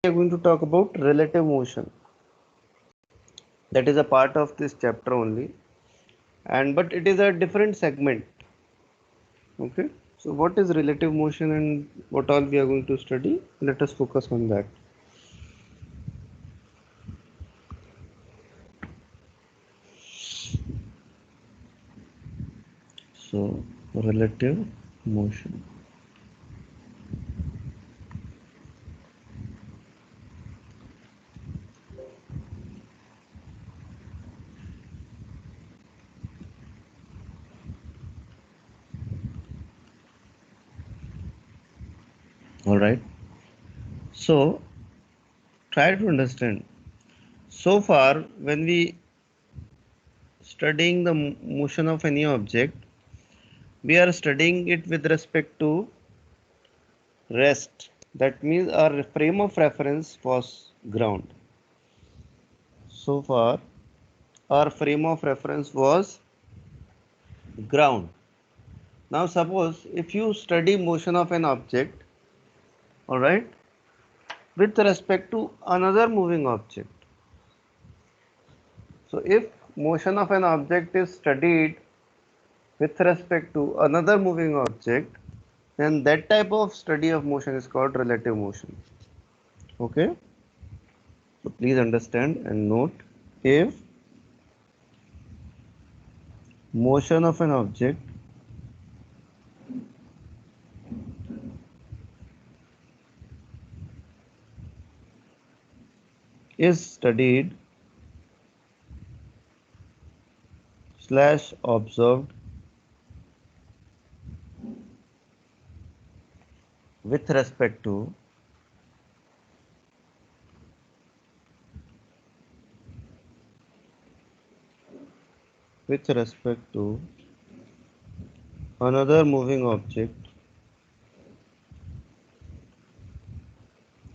are going to talk about relative motion. That is a part of this chapter only, and but it is a different segment. Okay, so what is relative motion and what all we are going to study? Let us focus on that. So relative motion. All right. So try to understand. So far, when we studying the motion of any object, we are studying it with respect to rest. That means our frame of reference was ground. So far, our frame of reference was ground. Now, suppose if you study motion of an object, all right, with respect to another moving object. So, if motion of an object is studied with respect to another moving object, then that type of study of motion is called relative motion. Okay, so please understand and note, if motion of an object is studied slash observed with respect to another moving object,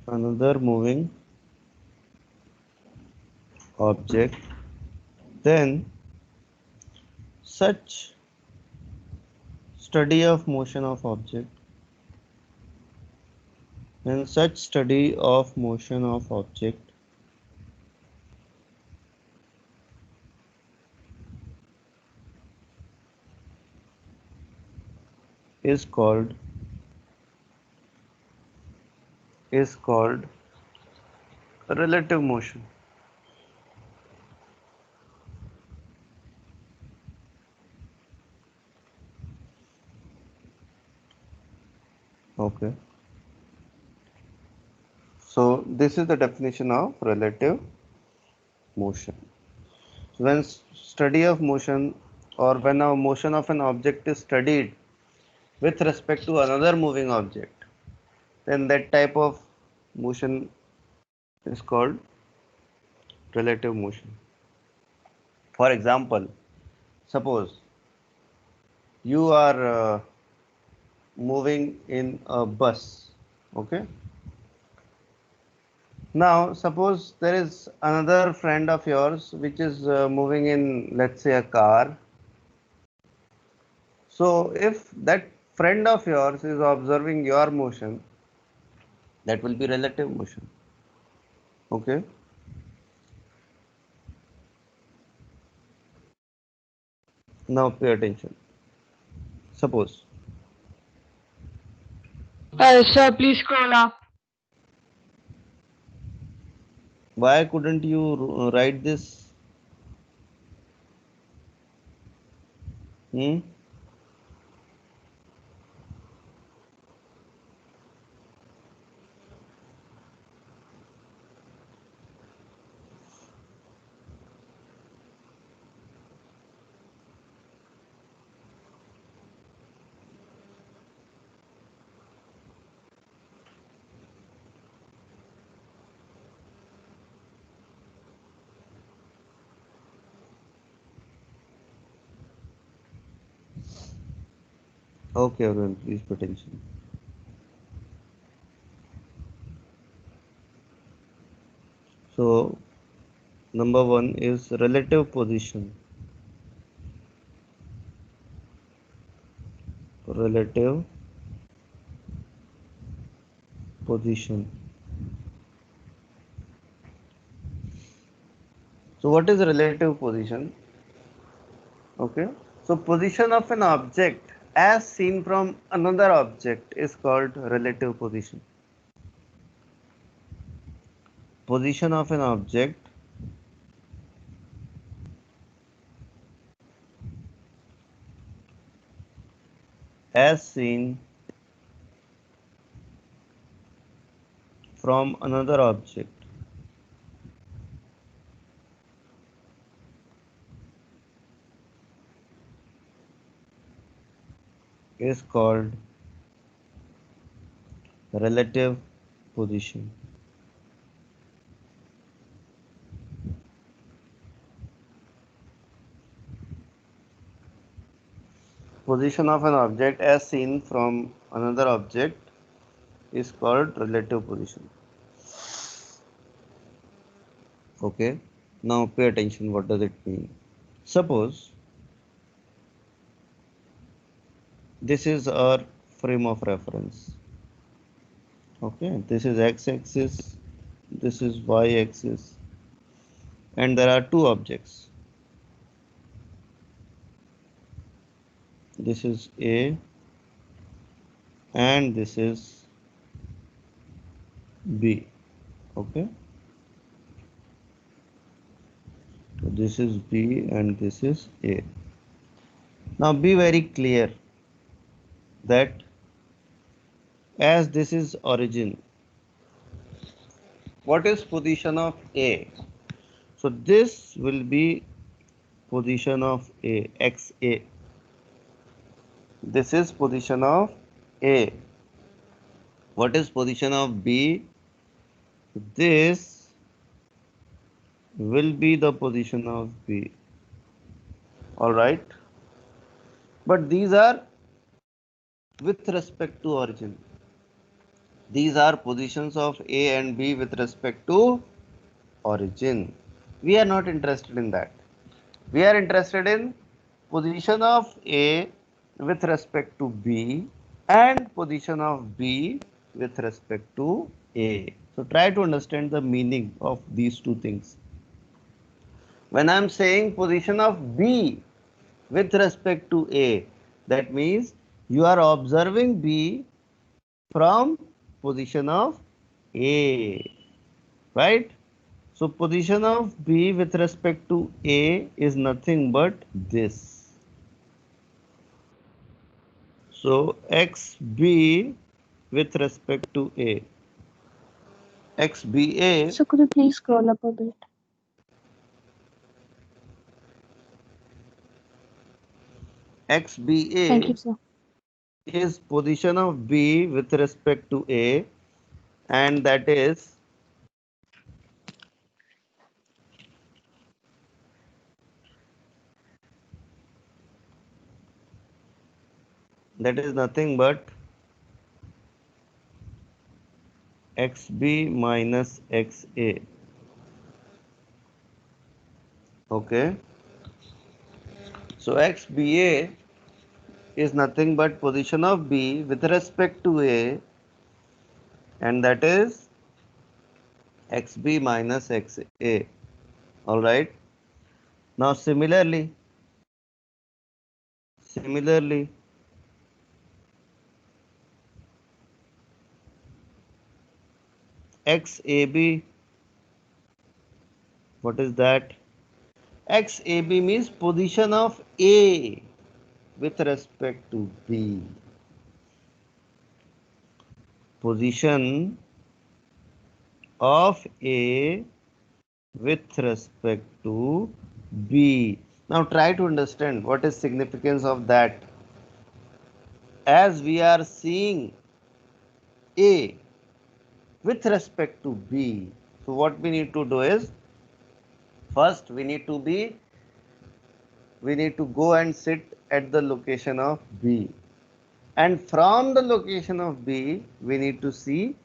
another moving object, then such study of motion of object and such study of motion of object is called relative motion. Okay, so this is the definition of relative motion. When study of motion, or when a motion of an object is studied with respect to another moving object, then that type of motion is called relative motion. For example, suppose you are moving in a bus. Okay, now suppose there is another friend of yours which is moving in, let's say, a car. So if that friend of yours is observing your motion, that will be relative motion. Okay, now pay attention. Suppose, Sir, please scroll up. why couldn't you write this? Hmm? Okay, everyone, please pay attention. So, number one is relative position. Relative position. So what is relative position? Okay. So position of an object as seen from another object is called relative position. Position of an object as seen from another object is called relative position. Position of an object as seen from another object is called relative position. Okay. Now pay attention. What does it mean? Suppose this is our frame of reference. Okay. This is x-axis. This is y-axis. And there are two objects. This is A and this is B. Okay. So this is B and this is A. Now be very clear that as this is origin, what is position of A? So this will be position of A, XA. This is position of A. What is position of B? This will be the position of B. Alright. But these are with respect to origin. These are positions of A and B with respect to origin. We are not interested in that. We are interested in position of A with respect to B and position of B with respect to A. So try to understand the meaning of these two things. When I am saying position of B with respect to A, that means you are observing B from position of A, right? So position of B with respect to A is nothing but this. So XB with respect to A. XBA. So could you please scroll up a bit? Thank XBA you, sir. is position of B with respect to A, and that is nothing but XB minus XA. Okay. So XBA is nothing but position of B with respect to A, and that is XB minus XA. Alright. Now similarly, XAB, what is that? XAB means position of A with respect to B. Position of A with respect to B. Now try to understand what is significance of that. As we are seeing A with respect to B, so what we need to do is, first we need to go and sit at the location of B, and from the location of B we need to see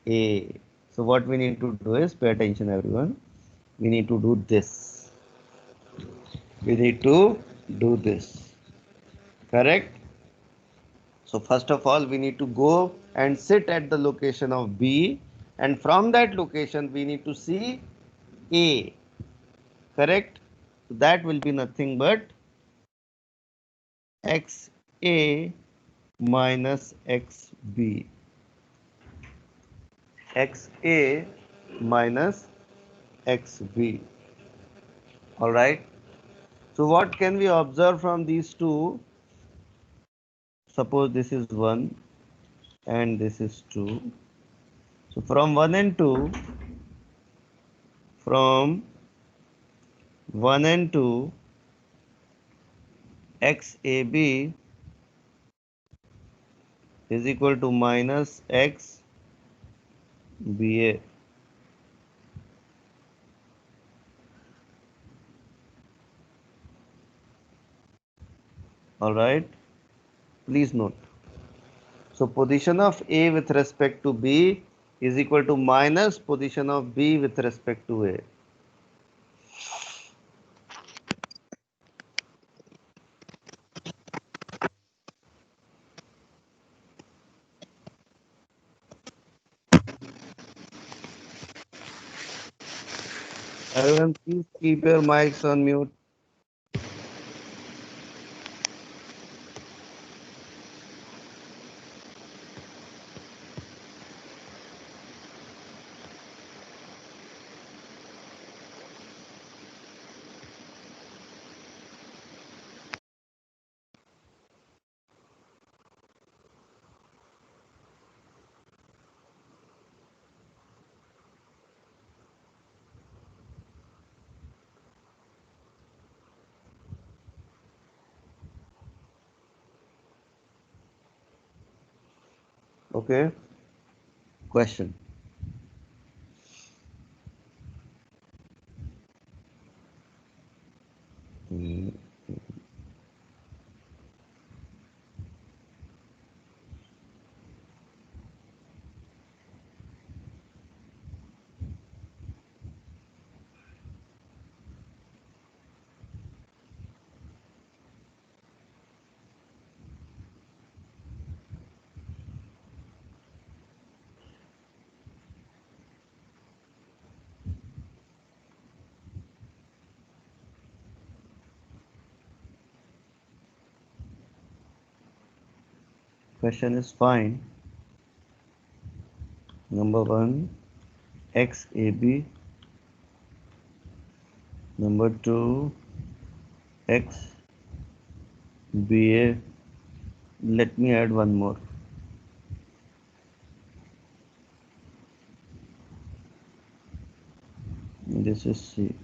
A. So what we need to do is, pay attention everyone, we need to do this. We need to do this. Correct? So first of all, we need to go and sit at the location of B, and from that location we need to see A. correct? So that will be nothing but XA minus XB. XA minus XB. All right. So what can we observe from these two? Suppose this is 1 and this is 2. So from 1 and 2, from 1 and 2, XAB is equal to minus XBA. All right. Please note. So position of A with respect to B is equal to minus position of B with respect to A. Everyone, please keep your mics on mute. Okay. Question. Hmm. Question is fine. Number 1, XAB. Number 2, XBA. Let me add one more. This is C.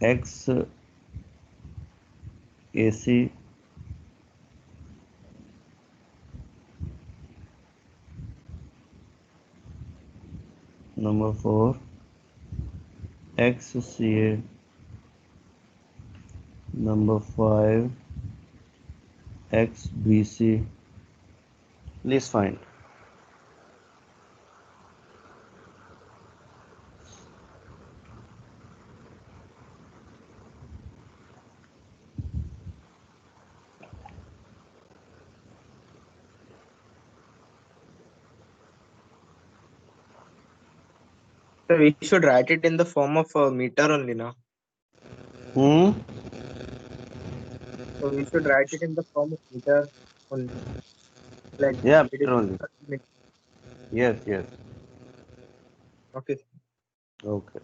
XAC. Number 4, XCA. Number 5, XBC. Please find. So we should write it in the form of a meter only now. Hmm? So we should write it in the form of meter only. Like Yeah, it is meter only. Yes, yes. okay. Okay.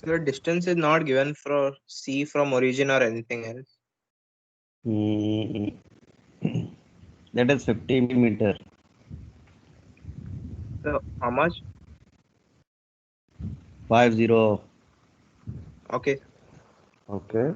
So the distance is not given for C from origin or anything else. Hmm, that is 50 meter. So how much? 50. Okay. Okay.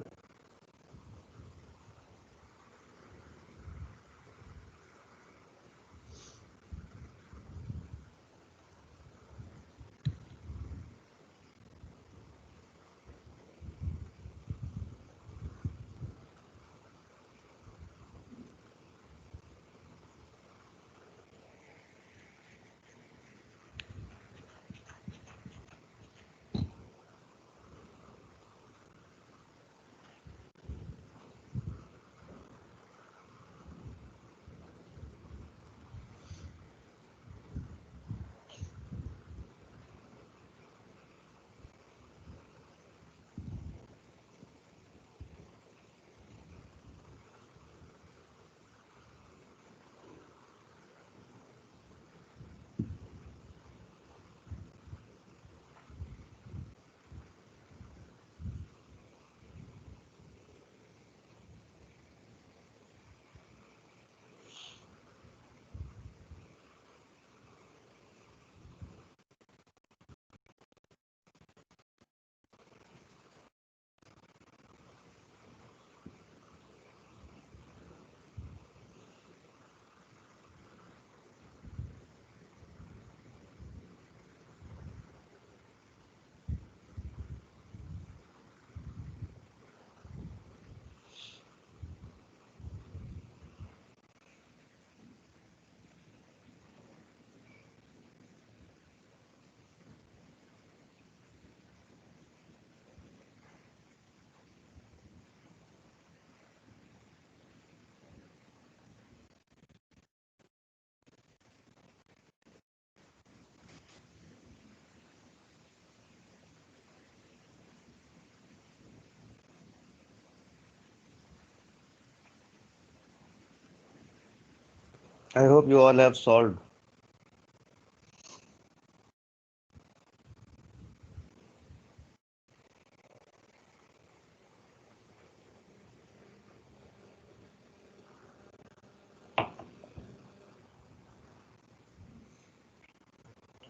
I hope you all have solved.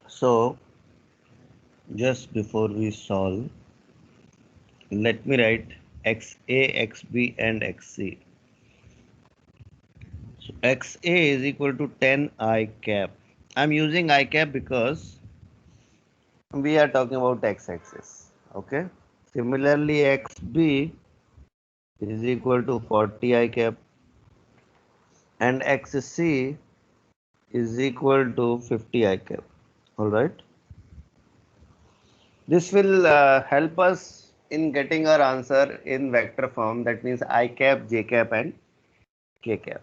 So, just before we solve, let me write XA, XB, and XC. So, XA is equal to 10 I cap. I'm using I cap because we are talking about X axis. Okay. Similarly, XB is equal to 40 I cap and XC is equal to 50 I cap. All right. This will help us in getting our answer in vector form. That means I cap, J cap, and K cap.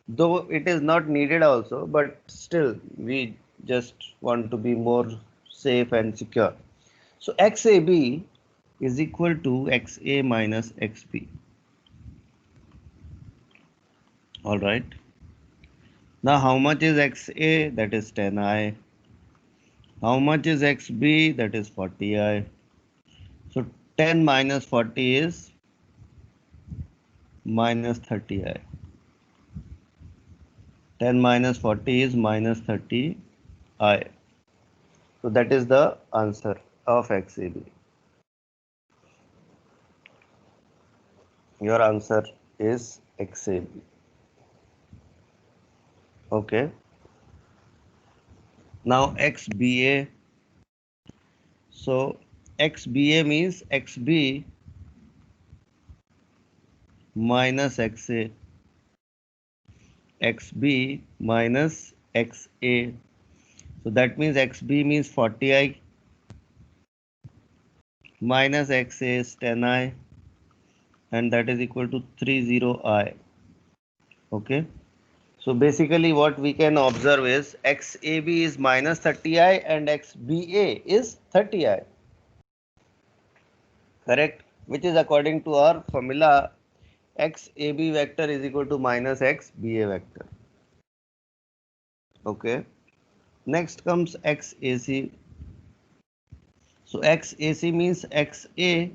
Though it is not needed also, but still we just want to be more safe and secure. So XAB is equal to XA minus XB. All right. Now how much is XA? That is 10I. How much is XB? That is 40I. So 10 minus 40 is minus 30I. 10 minus 40 is minus 30I. So that is the answer of XAB. Your answer is XAB. Okay. Now XBA. So XBA means XB minus XA. XB minus XA. So that means XB means 40I minus XA is 10I and that is equal to 30I. Okay. So basically what we can observe is XAB is minus 30I and XBA is 30I. Correct? Which is according to our formula XAB vector is equal to minus XBA vector. Okay. Next comes XAC. So XAC means XA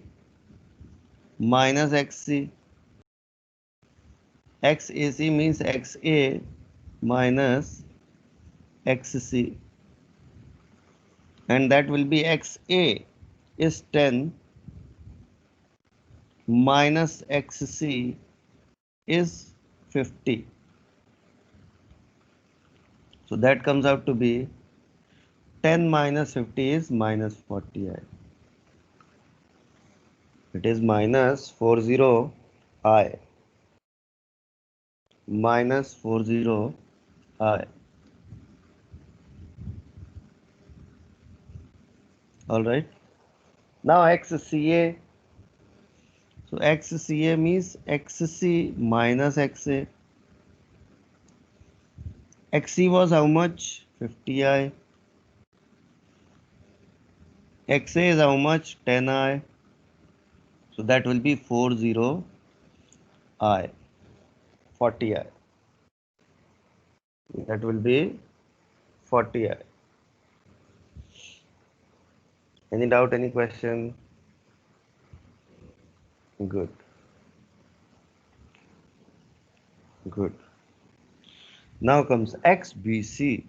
minus XC. XAC means XA minus XC, and that will be XA is 10 minus XC is 50. So that comes out to be 10 minus 50 is minus 40i. It is minus 40i. Minus 40i. Alright. Now XCA. So XCA means XC minus XA. XC was how much? 50i. XA is how much? 10i. So that will be 40i. 40i. That will be 40i. Any doubt, any question? Good. Good. Now comes XBC.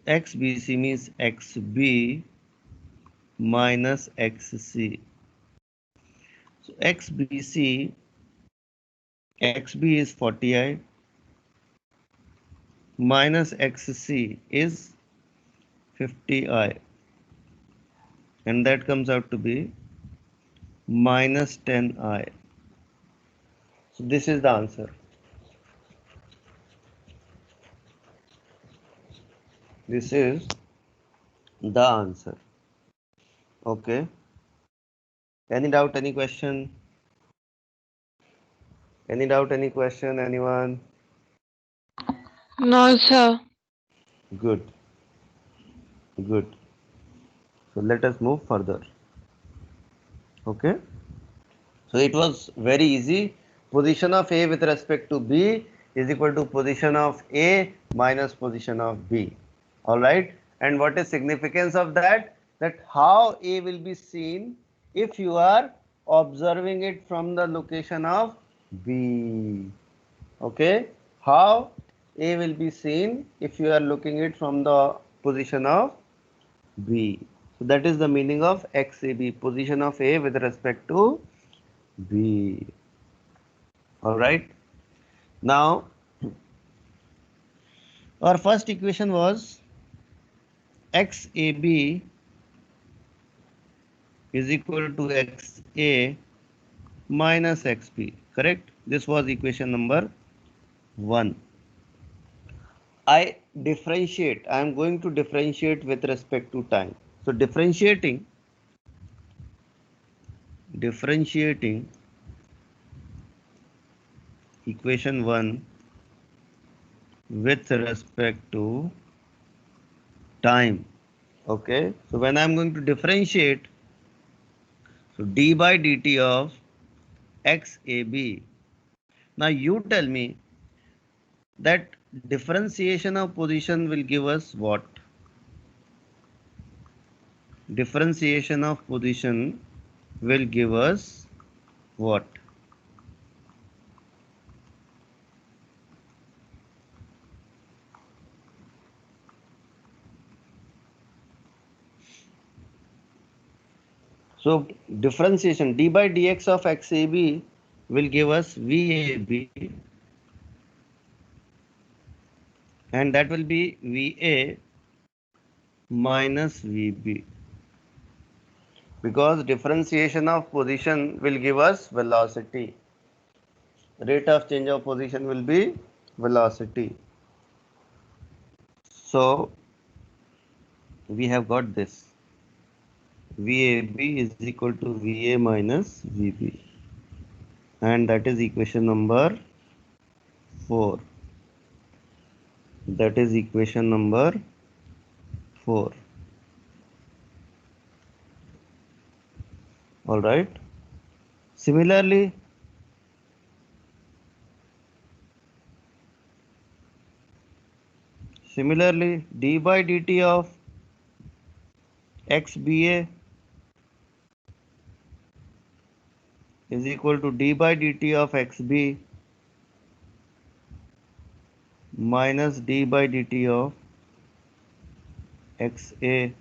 XBC means XB minus XC. So XBC, XB is 40i minus XC is 50i, and that comes out to be minus 10i. So this is the answer. This is the answer. Okay. Any doubt, any question? Any doubt, any question, anyone? No, sir. Good. Good. So let us move further. Okay. So it was very easy. Position of A with respect to B is equal to position of A minus position of B. Alright. And what is significance of that? That how A will be seen if you are observing it from the location of B. Okay. How A will be seen if you are looking it from the position of B. So that is the meaning of XAB, position of A with respect to B. Alright. Now, our first equation was XAB is equal to XA minus XB. Correct? This was equation number 1. I am going to differentiate with respect to time. So differentiating equation 1 with respect to time. Okay, so when I'm going to differentiate, so d by dt of XAB. Now you tell me that differentiation of position will give us what? Differentiation of position will give us what? So differentiation d by dx of XAB will give us VAB, and that will be VA minus VB, because differentiation of position will give us velocity. Rate of change of position will be velocity. So we have got this. VAB is equal to VA minus VB, and that is equation number 4. That is equation number 4. All right. Similarly, d by dt of XBA is equal to d by dt of xb minus d by dt of xa.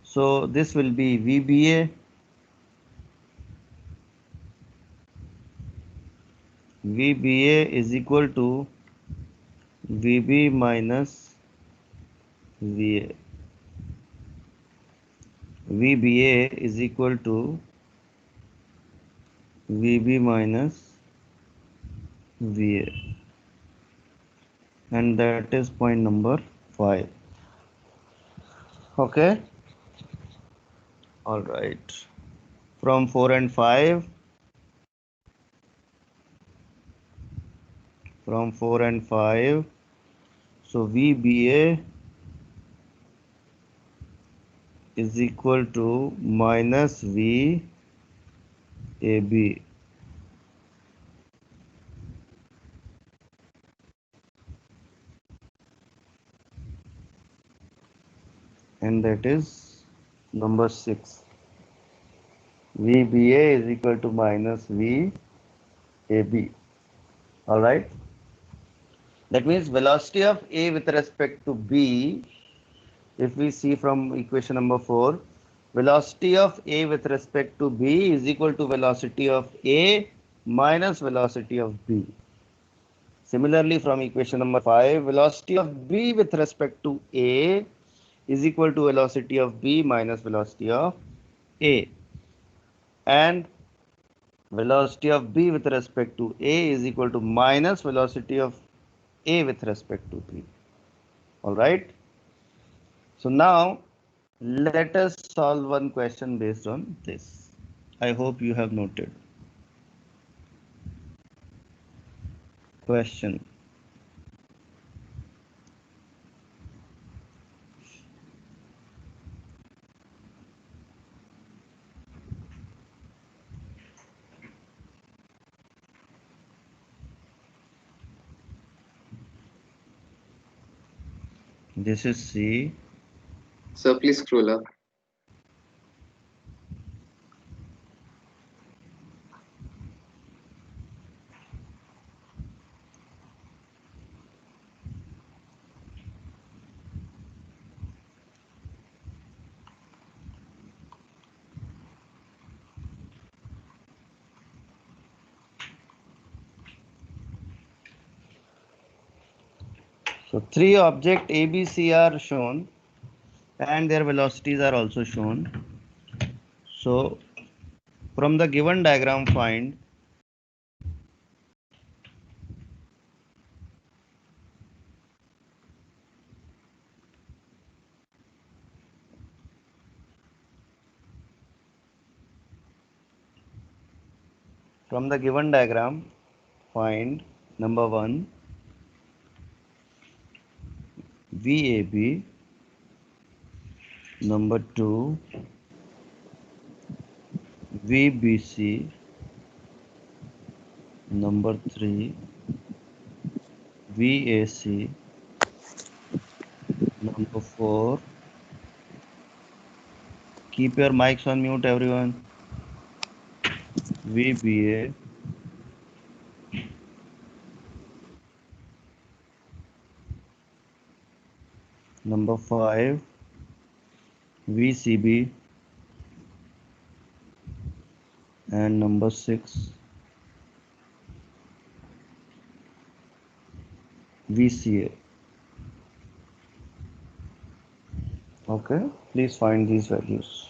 So this will be VBA is equal to VB minus VA. VBA is equal to VB minus VA, and that is point number 5. Okay, all right. From 4 and 5, so VBA is equal to minus VAB, and that is number 6. VBA is equal to minus VAB. All right. That means velocity of A with respect to B, if we see from equation number 4, velocity of A with respect to B is equal to velocity of A minus velocity of B. Similarly, from equation number 5, velocity of B with respect to A is equal to velocity of B minus velocity of A. And velocity of B with respect to A is equal to minus velocity of A with respect to B. All right. So now let us solve one question based on this. I hope you have noted. Question. This is C. Sir, please scroll up. So 3 objects A, B, C are shown and their velocities are also shown. So from the given diagram, find number 1 VAB, number 2 VBC, number 3 VAC, number 4, keep your mics on mute everyone, VBA, number 5 VCB, and number 6 VCA. Okay, please find these values.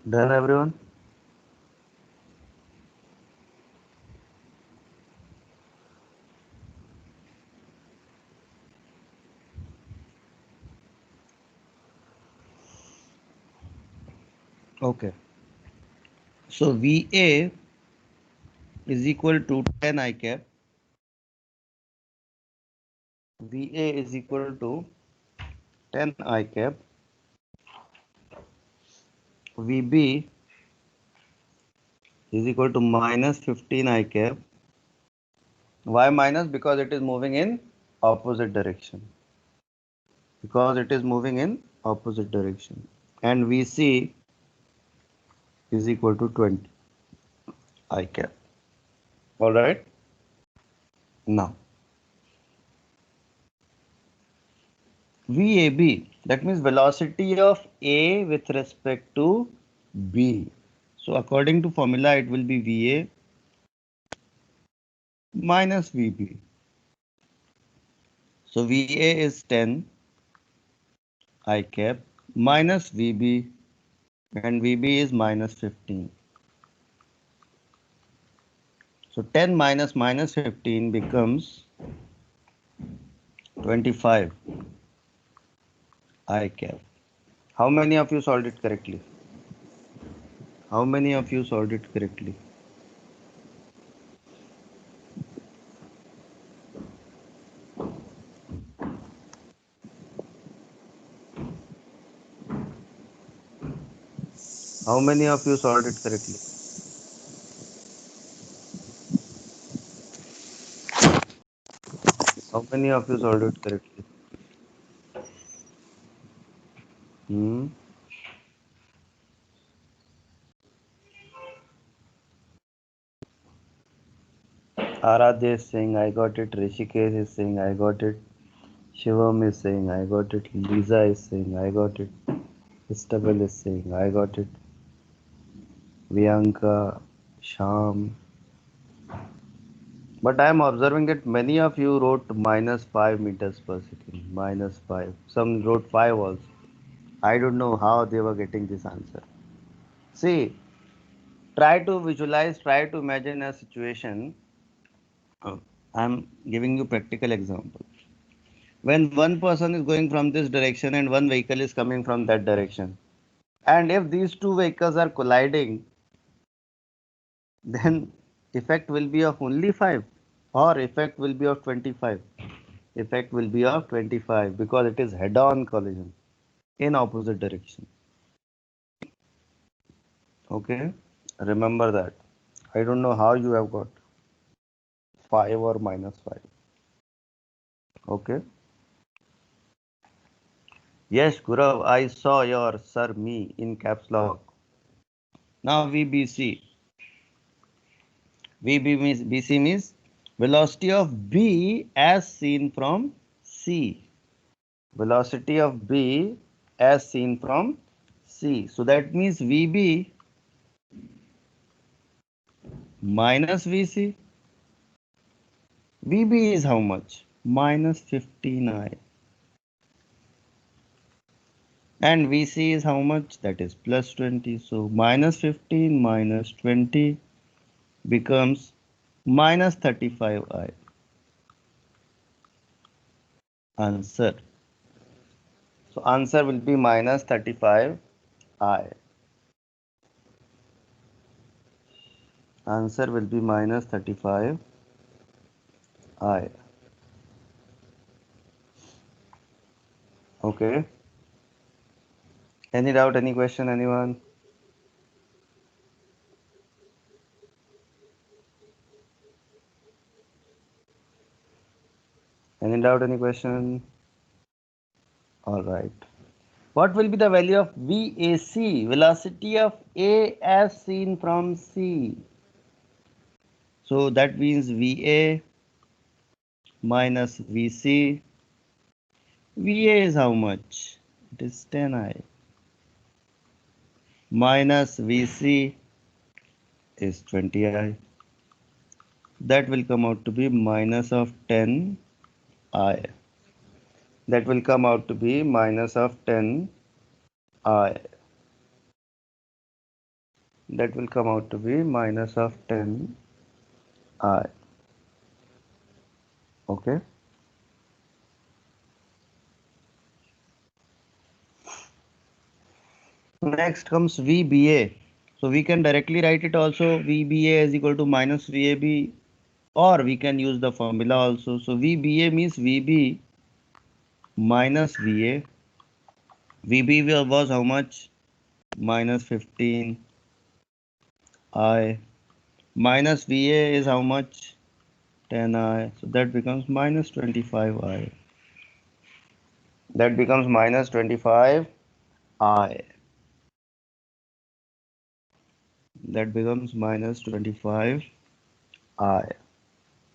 Done, everyone? Okay. So VA is equal to 10 I cap. VA is equal to 10 I cap. VB is equal to minus 15 I cap. Why minus? Because it is moving in opposite direction. Because it is moving in opposite direction. And VC is equal to 20 I cap. All right. Now VAB, that means velocity of A with respect to B. So according to formula, it will be VA minus VB. So VA is 10 I cap minus VB, and VB is minus 15. So 10 minus minus 15 becomes 25 I cap. How many of you solved it correctly? How many of you solved it correctly? How many of you solved it correctly? How many of you solved it correctly? Hmm? Aradhya is saying, I got it. Rishikesh is saying, I got it. Shivam is saying, I got it. Lisa is saying, I got it. Istabel is saying, I got it. Priyanka, Sham. But I am observing that many of you wrote minus 5 meters per second. Minus 5. Some wrote 5 also. I don't know how they were getting this answer. See, try to visualize, try to imagine a situation. I'm giving you practical example. When one person is going from this direction and one vehicle is coming from that direction, and if these two vehicles are colliding, then effect will be of only 5, or effect will be of 25. Effect will be of 25 because it is head-on collision in opposite direction. Okay, remember that. I don't know how you have got 5 or minus 5. Okay. Yes, Gurav, I saw your sir me in caps lock. Now VBC. VBC means velocity of B as seen from C. Velocity of B as seen from C. So that means VB minus VC. VB is how much? Minus 15I. And VC is how much? That is plus 20. So minus 15 minus 20 becomes minus 35I. Answer. So answer will be minus 35I. Answer will be minus 35I. Okay. Any doubt, any question, anyone? Any doubt, any question? All right. What will be the value of VAC, velocity of A as seen from C? So that means VA minus VC. VA is how much? It is 10I. Minus VC is 20I. That will come out to be minus of 10I. That will come out to be minus of 10I. that will come out to be minus of 10i. Okay. Next comes VBA. So we can directly write it also VBA is equal to minus VAB, or we can use the formula also. So VBA means VB minus VA. VB was how much? Minus 15 I. Minus VA is how much? 10i. So that becomes minus 25i. That becomes minus 25i. That becomes minus 25i.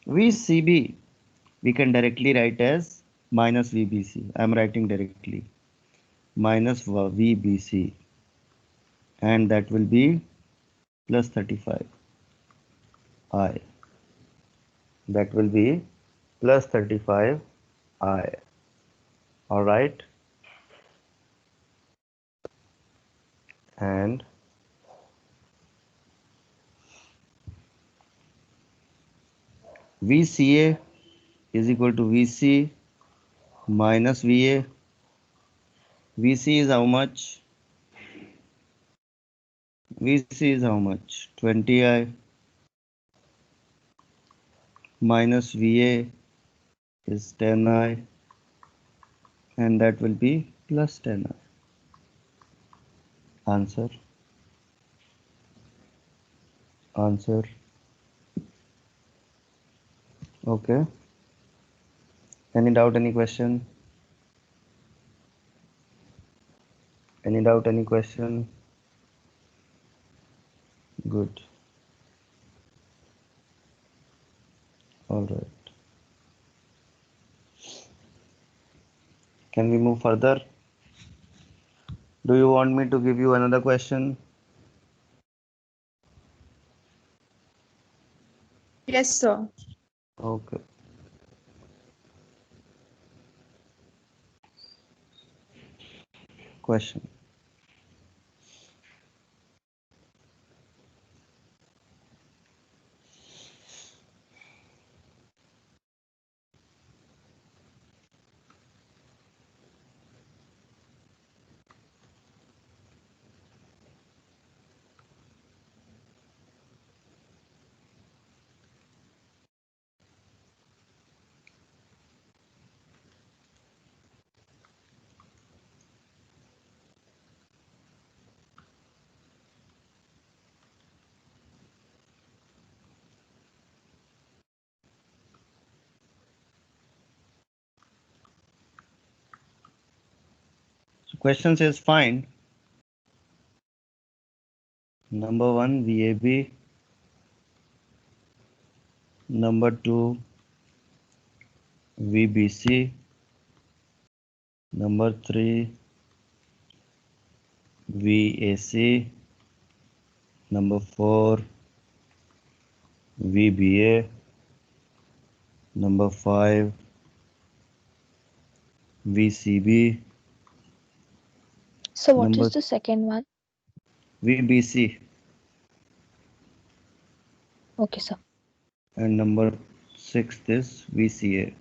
VCB we can directly write as minus VBC. I am writing directly minus VBC, and that will be plus 35i. That will be plus 35i. All right. And VCA is equal to VC minus VA. VC is how much? VC is how much? 20i minus VA is 10i, and that will be plus 10i. Answer. Answer. Okay. Any doubt, any question? Any doubt, any question? Good. All right. Can we move further? Do you want me to give you another question? Yes, sir. Okay. Question. So question says find number 1 VAB, number 2 VBC, number 3 VAC, number 4 VBA, number 5 VCB, So what number is the second one? VBC, Okay, sir. and number 6 is VCA.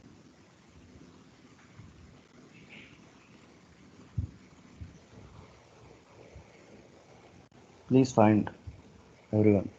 Please find everyone.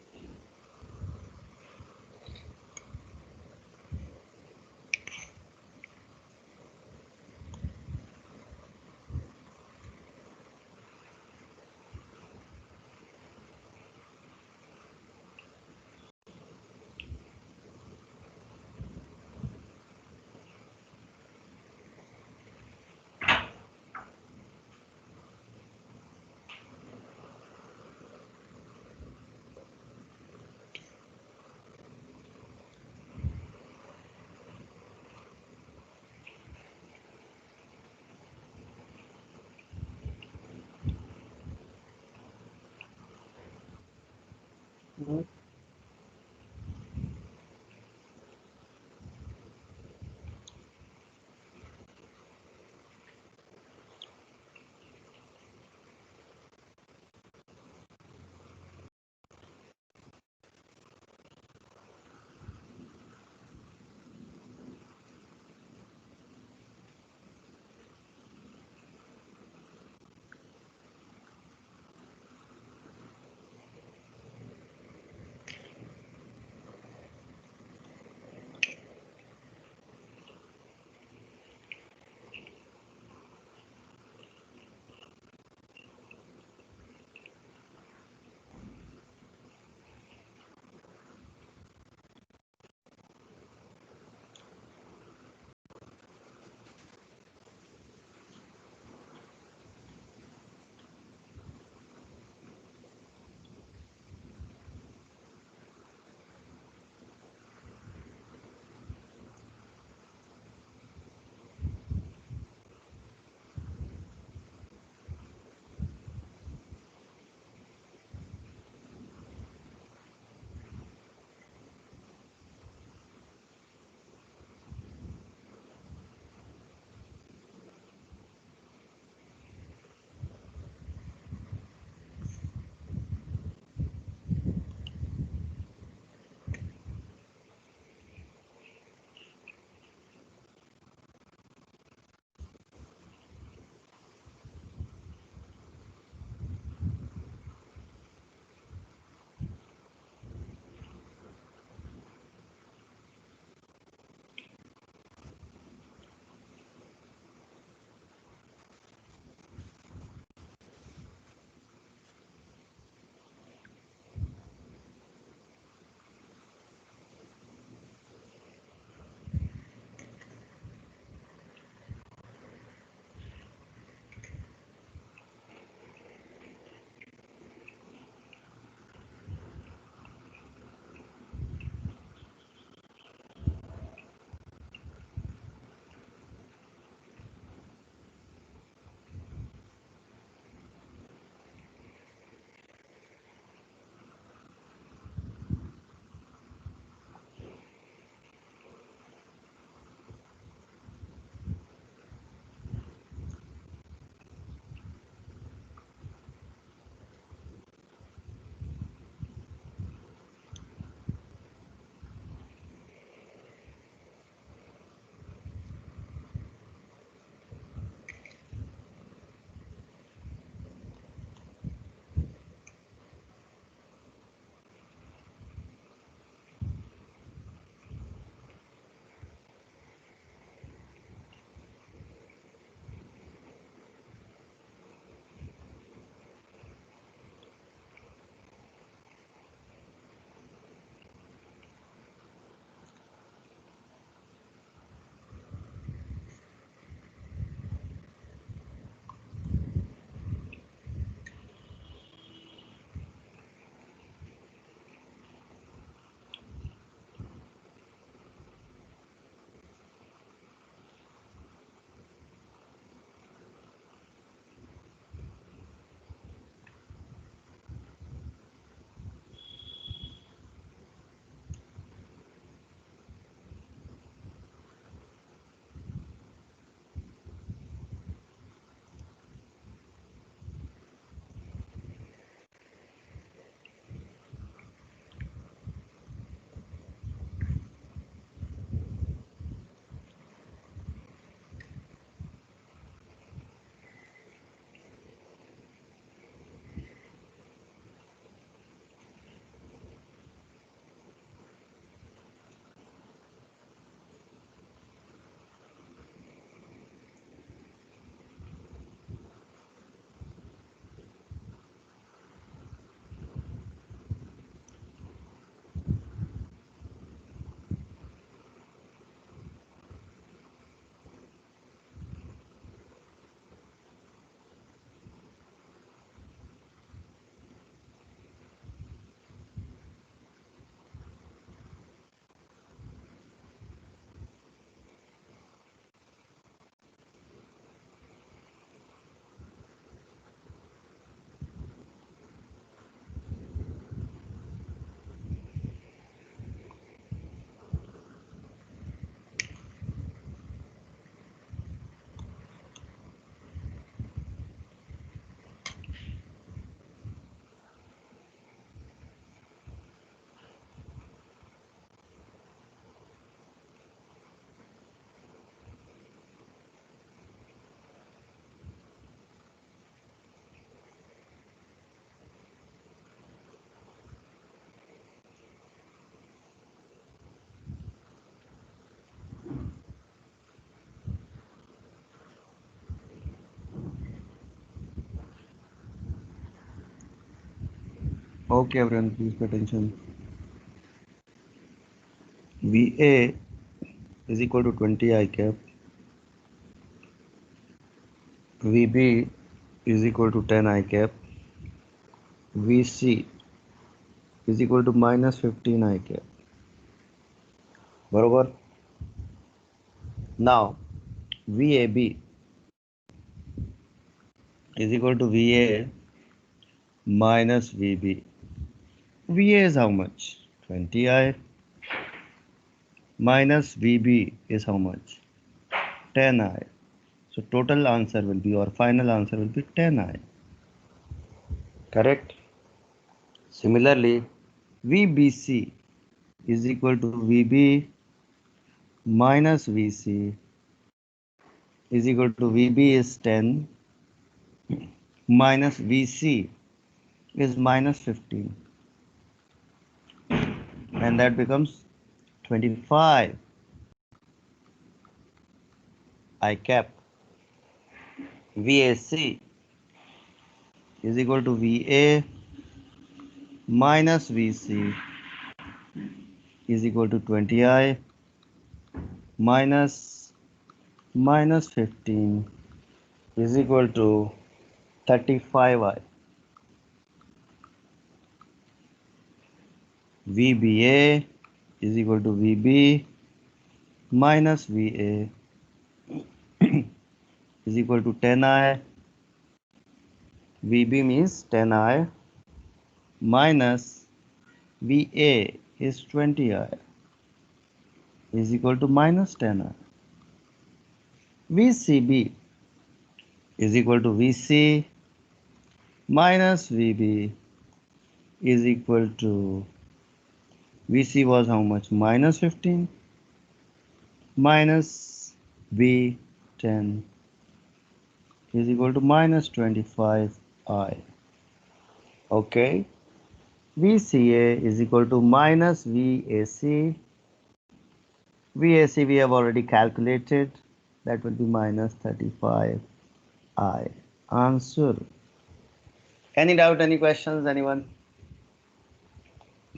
Okay, everyone, please pay attention. VA is equal to 20 I cap. VB is equal to 10 I cap. VC is equal to minus 15 I cap. बरोबर. Now VAB is equal to VA minus VB. VA is how much? 20I minus VB is how much? 10I. So total answer will be, or final answer will be 10I. Correct? Similarly, VBC is equal to VB minus VC is equal to VB is 10 minus VC is minus 15, and that becomes 25 I cap. VAC is equal to VA minus VC is equal to 20I minus 15 is equal to 35I. VBA is equal to VB minus VA is equal to 10I. VB means 10I minus VA is 20I is equal to minus 10I. VCB is equal to VC minus VB is equal to, VC was how much? Minus 15 minus V 10 is equal to minus 25I. Okay. VCA is equal to minus VAC. VAC we have already calculated. That will be minus 35I. Answer. Any doubt, any questions, anyone?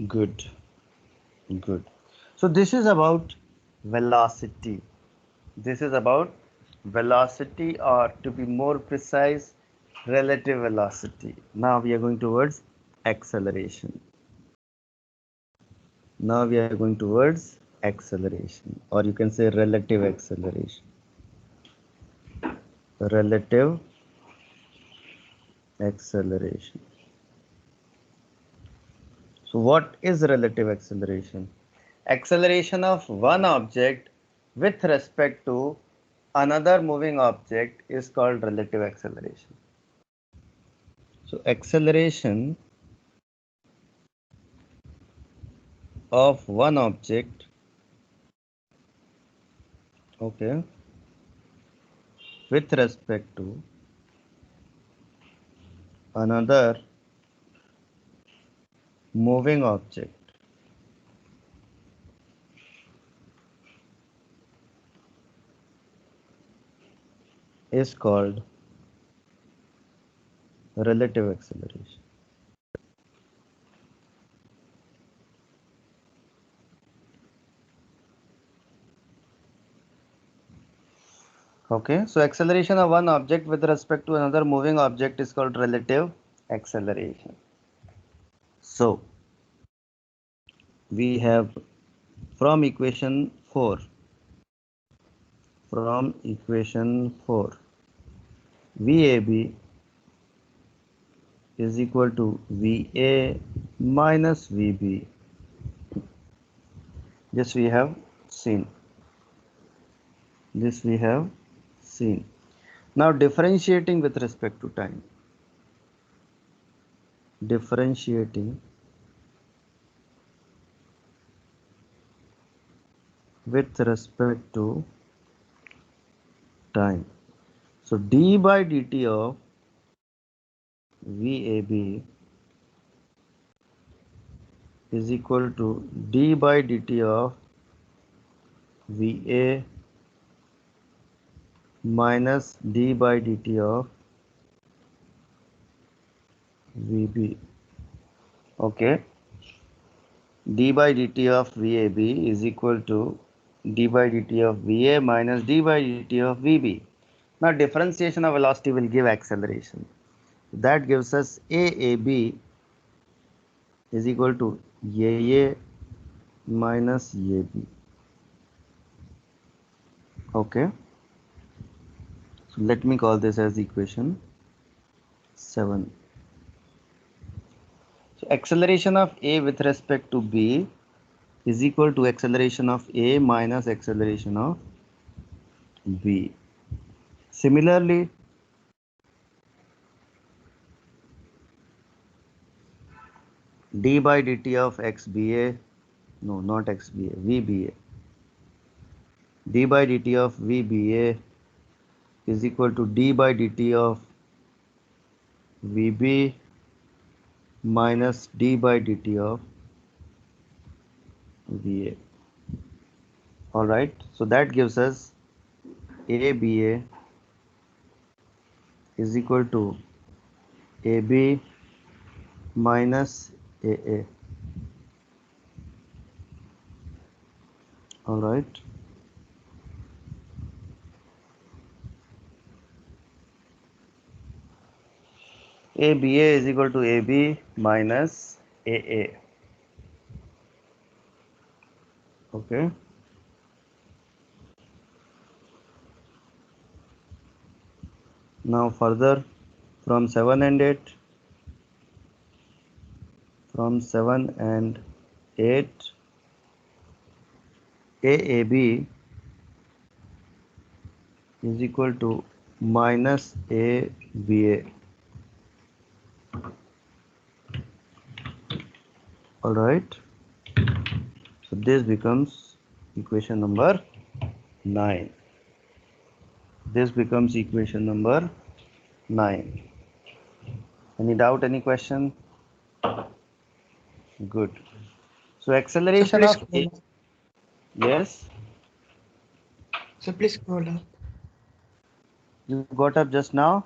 Good. Good. So this is about velocity. This is about velocity, or to be more precise, relative velocity. Now we are going towards acceleration. Now we are going towards acceleration, or you can say relative acceleration. Relative acceleration. So what is relative acceleration? Acceleration of one object with respect to another moving object is called relative acceleration. So acceleration of one object, okay, with respect to another moving object is called relative acceleration. Okay, so acceleration of one object with respect to another moving object is called relative acceleration. So we have from equation 4, VAB is equal to VA minus VB. This we have seen. Now differentiating with respect to time. Differentiating with respect to time. So d by dt of VAB is equal to d by dt of VA minus d by dt of VB. Okay, d by dt of VAB is equal to d by dt of VA minus d by dt of VB. Now differentiation of velocity will give acceleration. That gives us AAB is equal to AA minus AB. Okay, so let me call this as equation 7. So acceleration of A with respect to B is equal to acceleration of A minus acceleration of B. Similarly, d by dt of xba, no, not xba, vba, d by dt of vba is equal to d by dt of vb minus d by dt of va. All right, so that gives us aba is equal to ab minus aa. All right, aba is equal to ab minus aa. Okay, now further from 7 and 8, from 7 and 8, AAB is equal to minus ABA. All right, so this becomes equation number 9. This becomes equation number 9. Any doubt, any question? Good. So acceleration please of scroll A, up. yes, So please scroll up. you got up just now.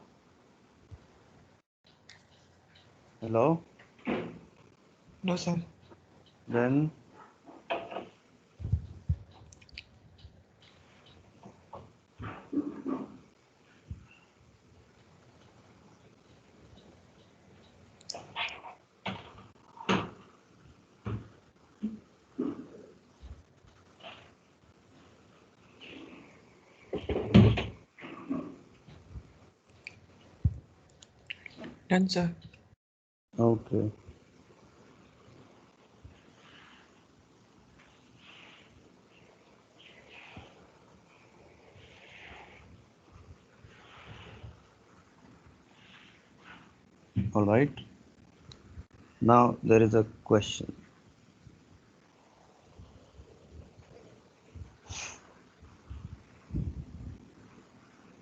Hello, No, sir. then Done, sir. okay. All right. Now there is a question.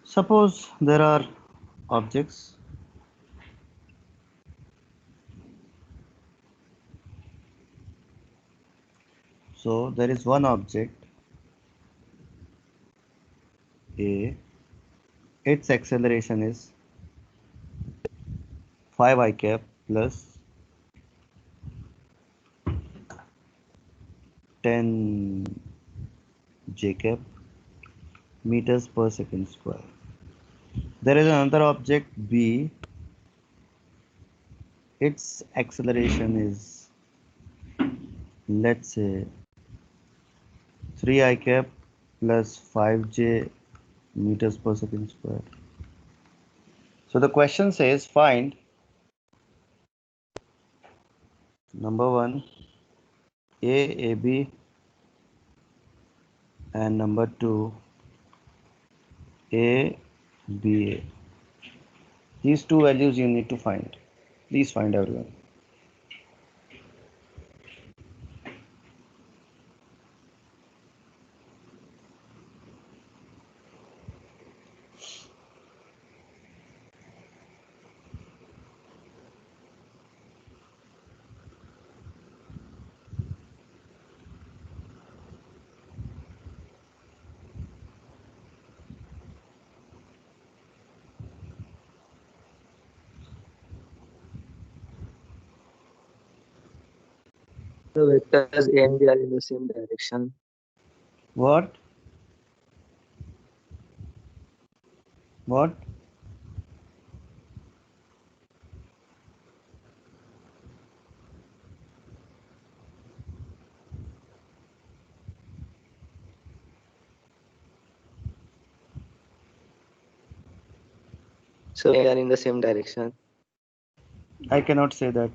Suppose there are objects. So there is one object A. Its acceleration is 5 I cap plus 10 j cap meters per second square. There is another object B. Its acceleration is, let's say, 3 I cap plus 5j meters per second square. So the question says find number 1 AAB and number 2 ABA. These two values you need to find. Please find everyone. The vectors A and B are in the same direction. What? What? So they are in the same direction. I cannot say that.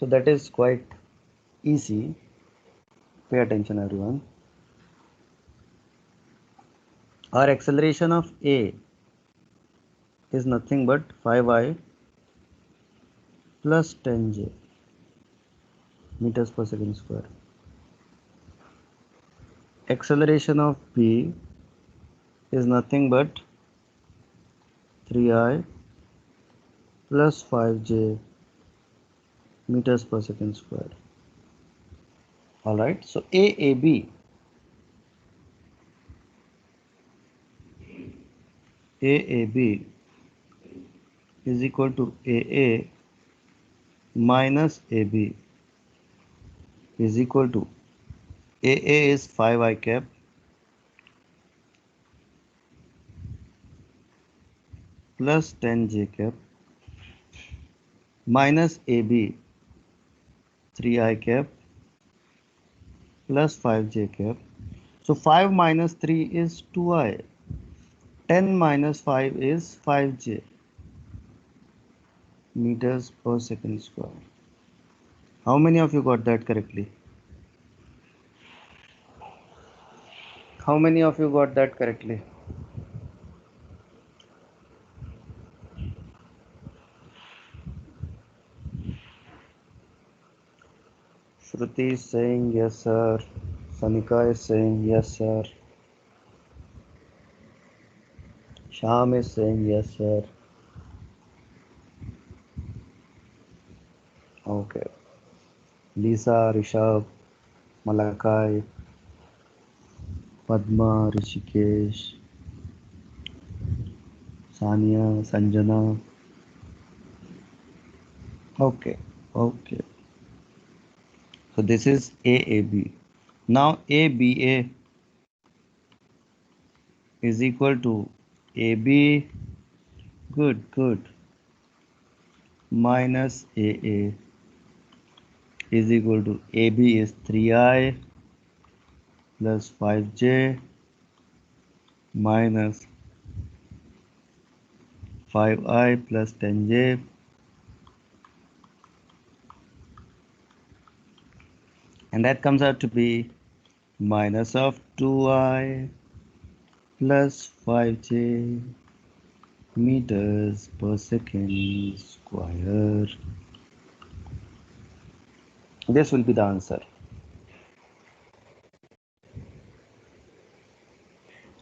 So that is quite easy. Pay attention, everyone. Our acceleration of A is nothing but 5i plus 10j meters per second square. Acceleration of B is nothing but 3i plus 5j meters per second square. All right, so AAB is equal to AA minus AB is equal to AA is 5 I cap plus 10 J cap minus AB 3 I cap plus 5 J cap. So 5 minus 3 is 2I. 10 minus 5 is 5J meters per second square. How many of you got that correctly? How many of you got that correctly? Shruti is saying yes, sir. Sanika is saying yes, sir. Sham is saying yes, sir. Okay. Lisa, Rishabh, Malakai, Padma, Rishikesh, Sania, Sanjana. Okay. Okay. So this is AAB. Now ABA is equal to AB, good, minus AA is equal to AB is 3I plus 5J minus 5I plus 10J, and that comes out to be minus of 2I plus 5J meters per second square. This will be the answer.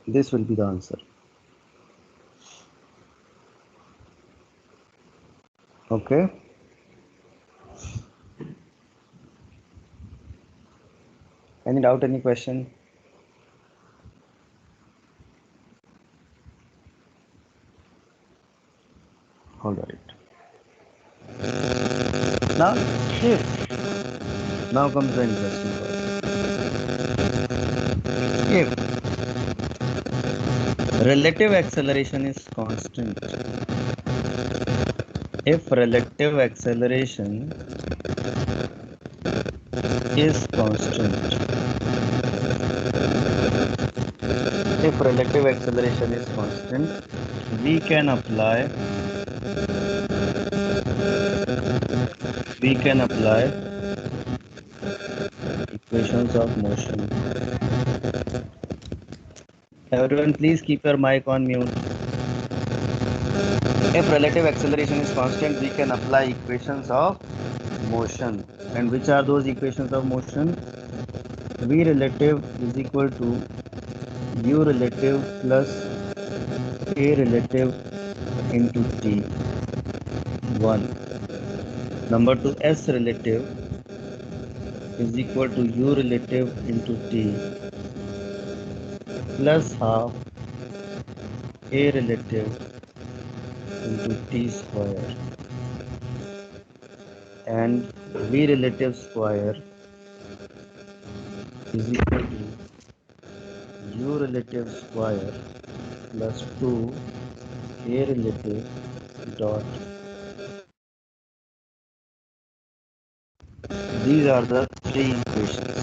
This will be the answer. Okay. Any doubt, any question? All right. Now, now comes the interesting part. If relative acceleration is constant, if relative acceleration is constant, if relative acceleration is constant, we can apply equations of motion. Everyone, please keep your mic on mute. If relative acceleration is constant, we can apply equations of motion. And which are those equations of motion? V relative is equal to U relative plus A relative into T. 1. Number 2, S relative is equal to U relative into T plus half A relative into T square, and V relative square is equal to U relative square plus 2 A relative dot. These are the three equations.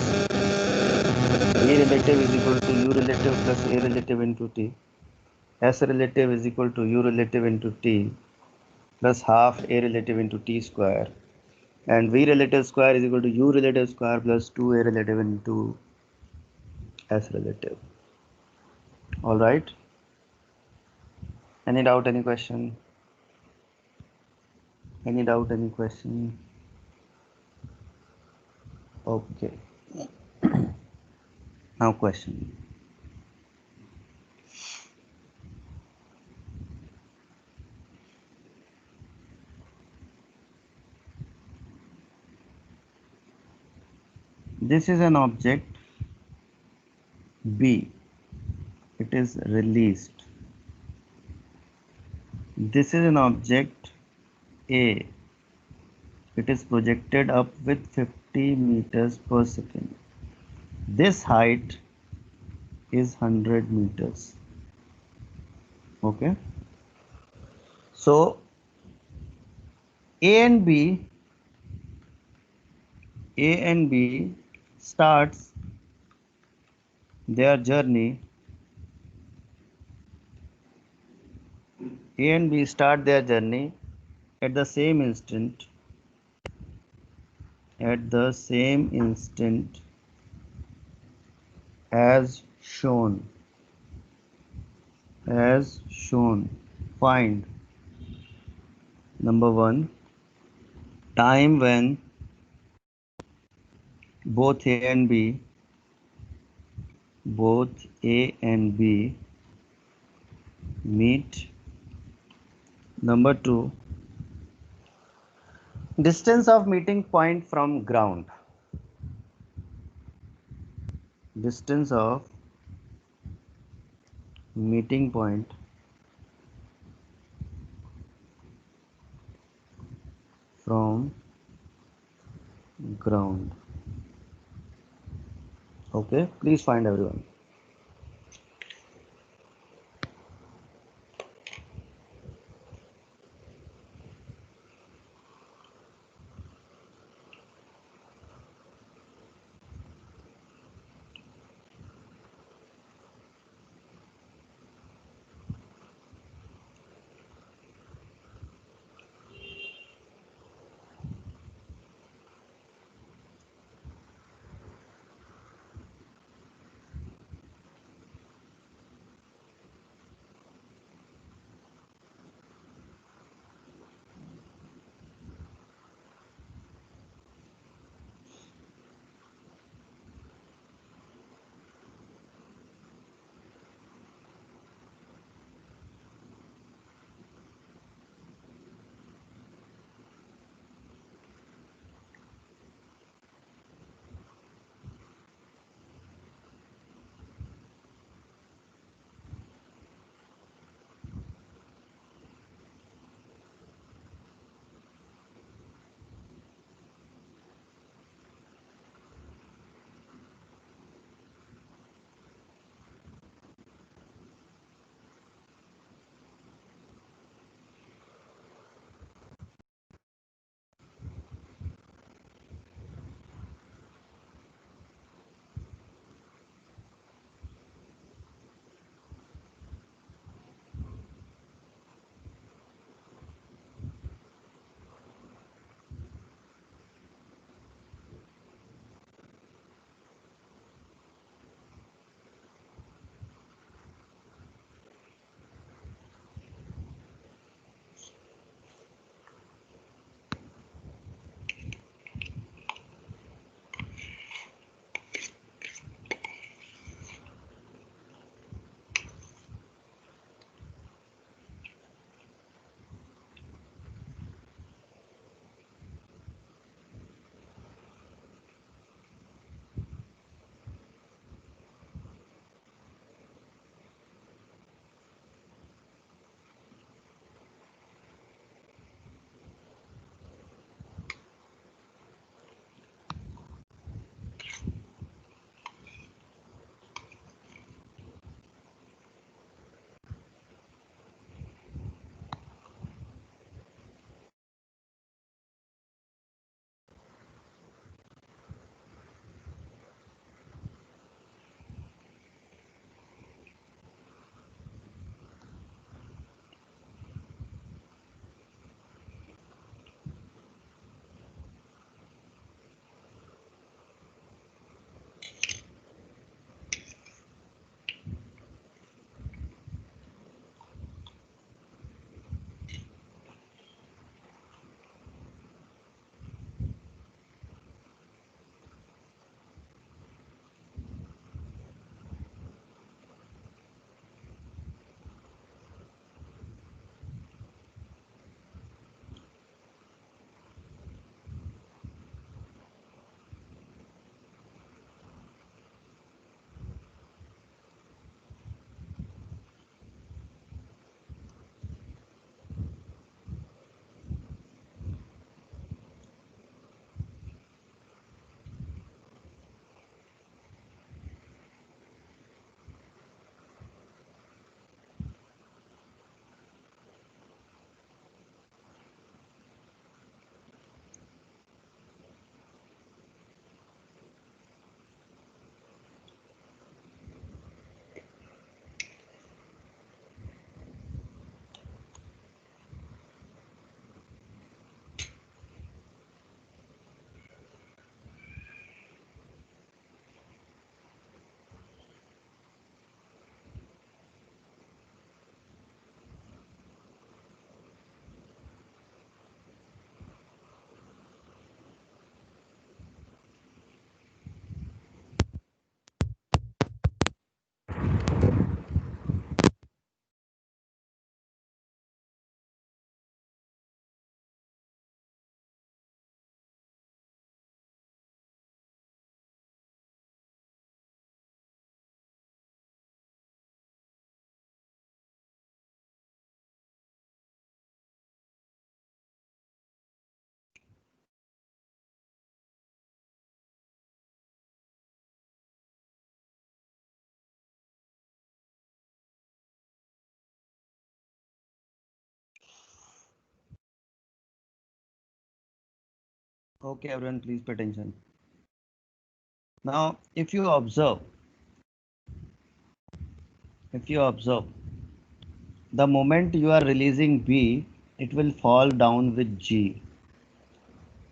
V relative is equal to U relative plus A relative into T. S relative is equal to U relative into T plus half A relative into T square. And V relative square is equal to U relative square plus 2A relative into S relative. All right. Any doubt, any question? Any doubt, any question? Okay. Now question. This is an object B. It is released. This is an object A. It is projected up with 50 meters per second. This height is 100 meters. Okay. So A and B starts their journey. A and B start their journey at the same instant. At the same instant as shown. As shown. Find number 1, time when both A and B meet. Number 2, distance of meeting point from ground. Distance of meeting point from ground. Okay, please find everyone. Okay, everyone, please pay attention. Now, if you observe, the moment you are releasing B, it will fall down with G.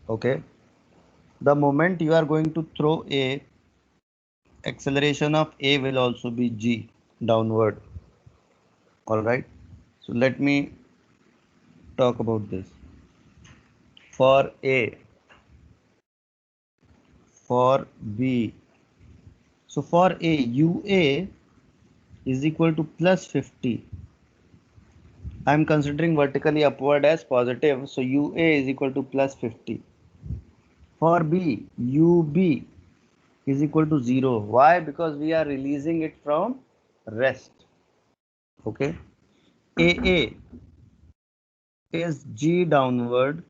Okay. The moment you are going to throw A, acceleration of A will also be G downward. All right. So let me talk about this. For A, for B. So for A, UA is equal to plus 50. I am considering vertically upward as positive. So UA is equal to plus 50. For B, UB is equal to 0. Why? Because we are releasing it from rest. Okay. AA is G downward,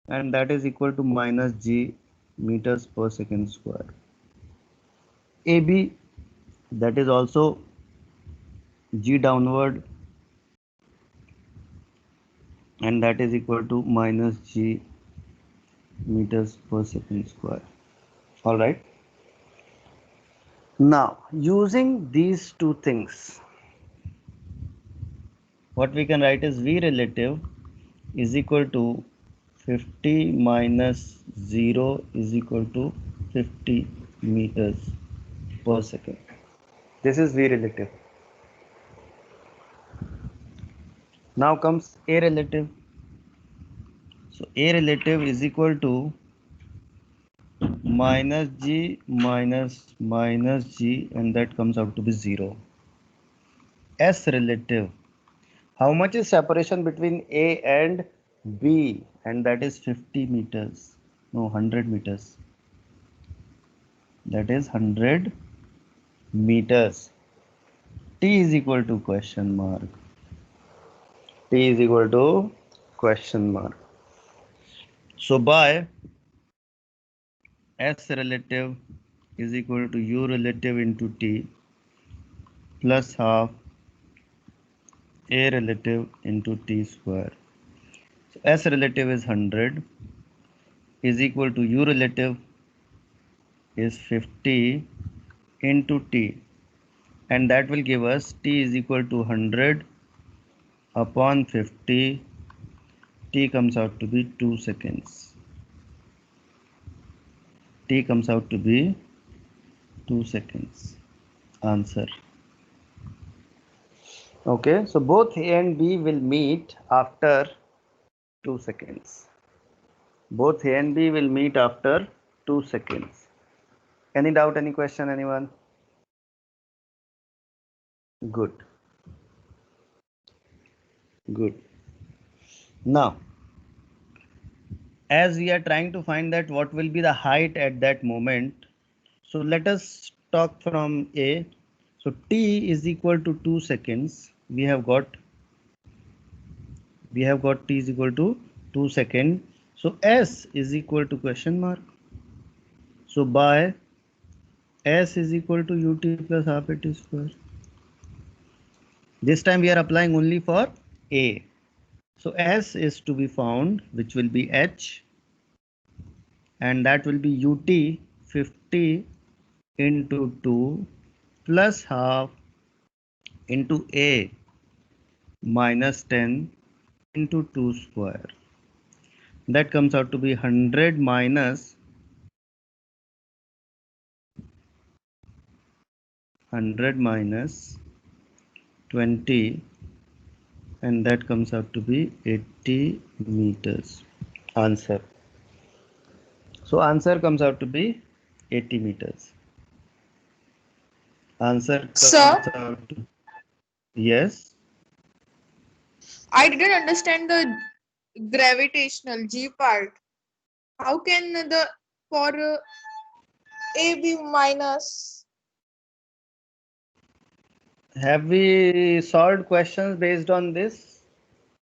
and that is equal to minus G meters per second square. AB, that is also G downward, and that is equal to minus G meters per second square. All right. Now, using these two things, what we can write is V relative is equal to 50 minus 0 is equal to 50 meters per second. This is V relative. Now comes A relative. So A relative is equal to minus G minus G, and that comes out to be 0. S relative. How much is separation between A and B? And that is 50 meters. No, 100 meters. That is 100 meters. T is equal to question mark. T is equal to question mark. So by S relative is equal to U relative into T plus half A relative into T square. So S relative is 100 is equal to U relative is 50 into T, and that will give us T is equal to 100 upon 50. T comes out to be 2 seconds. T comes out to be 2 seconds. Answer. Okay, so both A and B will meet after 2 seconds. Both A and B will meet after 2 seconds. Any doubt, any question, anyone? Good. Good. Now, as we are trying to find that what will be the height at that moment, so let us talk from A. So T is equal to 2 seconds. We have got T is equal to 2 seconds. So S is equal to question mark. So by S is equal to UT plus half AT square. This time we are applying only for A. So S is to be found, which will be H, and that will be UT 50 into 2 plus half into A minus 10 into 2 square. That comes out to be 100 minus 20, and that comes out to be 80 meters. Answer. So answer comes out to be 80 meters. Answer comes Sir, out to, yes. I didn't understand the gravitational G part. How can the for A be minus? Have we solved questions based on this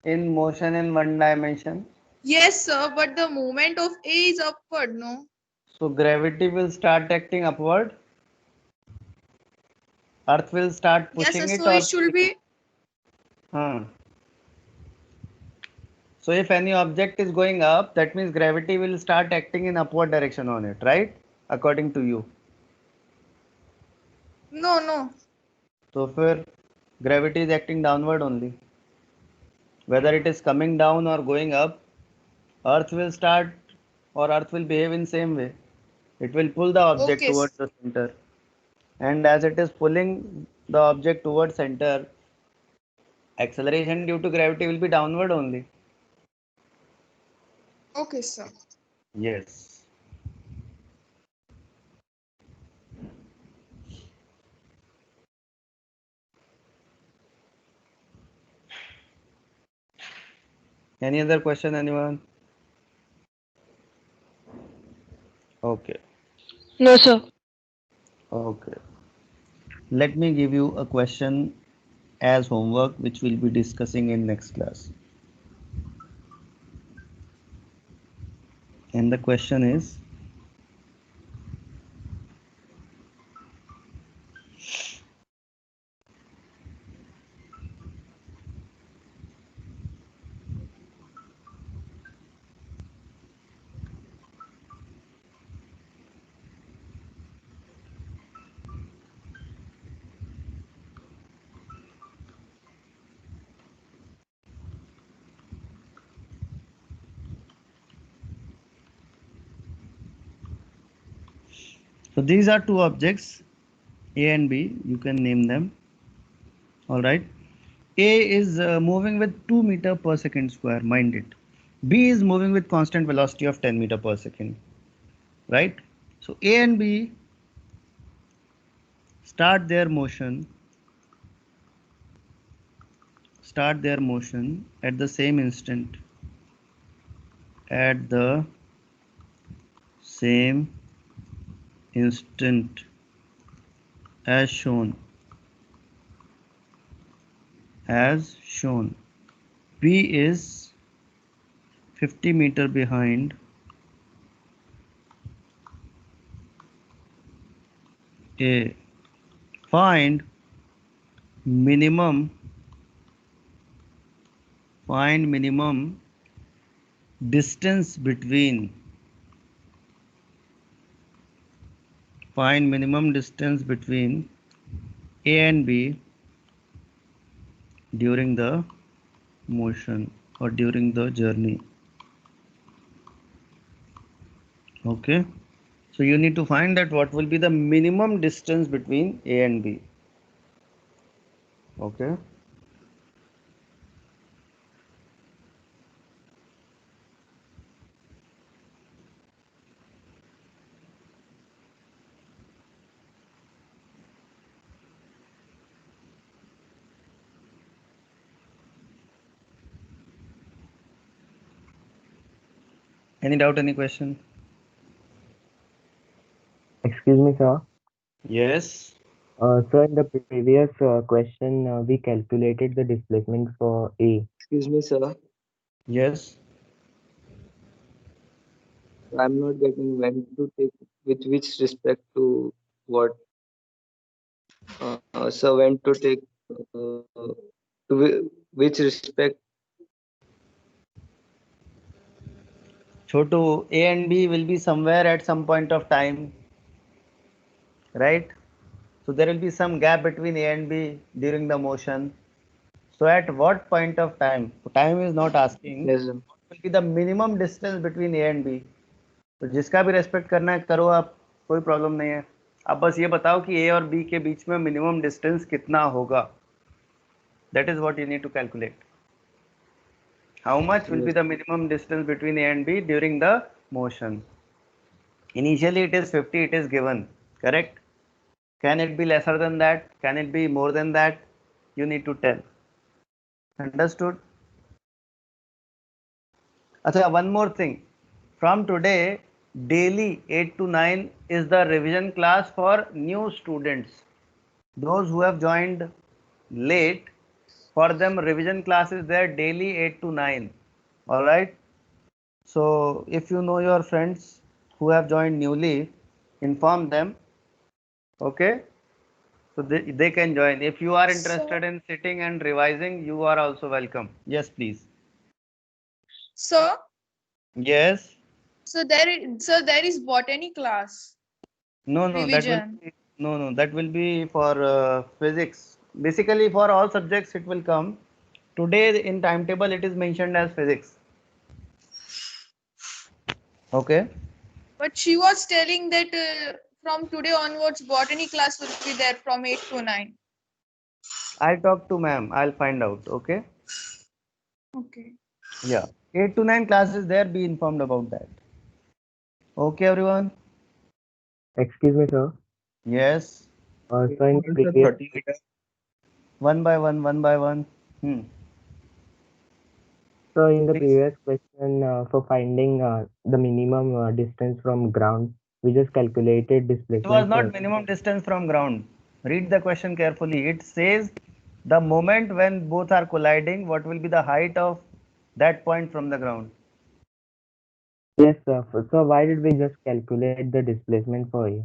in motion in one dimension? Yes, sir, but the movement of A is upward, no? So gravity will start acting upward. Earth will start Yes, sir, pushing it so or it should pulling it. be So if any object is going up, that means gravity will start acting in upward direction on it, right? According to you. No, no. So फिर gravity is acting downward only. Whether it is coming down or going up, Earth will start or Earth will behave in same way. It will pull the object Okay. towards the center. And as it is pulling the object towards center, acceleration due to gravity will be downward only. Okay, sir. Yes. Any other question, anyone? Okay. No, sir. Okay. Let me give you a question as homework, which we'll be discussing in next class. And the question is, so these are two objects, A and B. You can name them. All right. A is moving with 2 meter per second square, mind it. B is moving with constant velocity of 10 meter per second, right? So A and B start their motion at the same instant, at the same instant as shown. B is 50 meter behind A. Find minimum distance between A and B during the motion or during the journey. Okay, so you need to find that what will be the minimum distance between A and B. Okay, any doubt, any question? Excuse me, sir. Yes. So in the previous question, we calculated the displacement for A. Excuse me, sir. Yes. I'm not getting when to take with which respect to what. So when to take which respect? Chotu, A and B will be somewhere at some point of time, right? So there will be some gap between A and B during the motion. So at what point of time? Time is not asking. Yes, sir. What will be the minimum distance between A and B? तो जिसका भी respect करना है करो आप, कोई problem नहीं है. आप बस ये बताओ कि A और B के बीच में मिनिमम डिस्टेंस कितना होगा. That is what you need to calculate. How much will be the minimum distance between A and B during the motion? Initially it is 50, it is given, correct? Can it be lesser than that? Can it be more than that? You need to tell. Understood? Achha, one more thing. From today, daily 8 to 9 is the revision class for new students. Those who have joined late, for them revision class is there daily 8 to 9. Alright? So if you know your friends who have joined newly, inform them. Okay? So they can join. If you are interested in sitting and revising, you are also welcome. Yes, please. Sir, Yes. so there is botany class No, that will revision. be, no, that will be for physics. Basically, for all subjects, it will come. Today in timetable, it is mentioned as physics. Okay. But she was telling that from today onwards, botany class will be there from 8 to 9. I'll talk to ma'am. I'll find out. Okay. Okay. Yeah. 8 to 9 classes there. Be informed about that. Okay, everyone. Excuse me, sir. Yes. So in the previous, One by one, one by one. so in the Please. previous question, for finding the minimum distance from ground, we just calculated It was displacement. not minimum distance from ground. Read the question carefully. It says the moment when both are colliding, what will be the height of that point from the ground? Yes, sir. So why did we just calculate the displacement for A?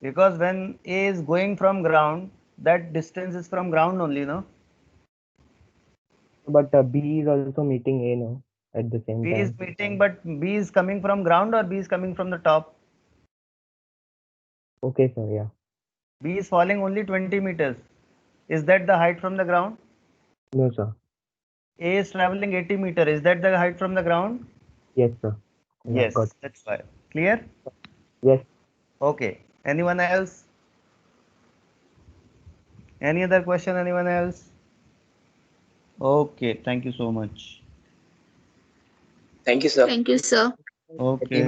Because when A is going from ground, that distance is from ground only, no? But B is also meeting A, no, at the same B is time. meeting, but B is coming from ground or B is coming from the top? Okay, sir. Yeah. B is falling only 20 meters. Is that the height from the ground? No, sir. A is traveling 80 meters. Is that the height from the ground? Yes, sir. Yeah, Yes, got. that's why. Clear? Yes. Okay. Anyone else? Any other question? Anyone else? Okay. Thank you so much. Thank you, sir. Thank you, sir. Okay.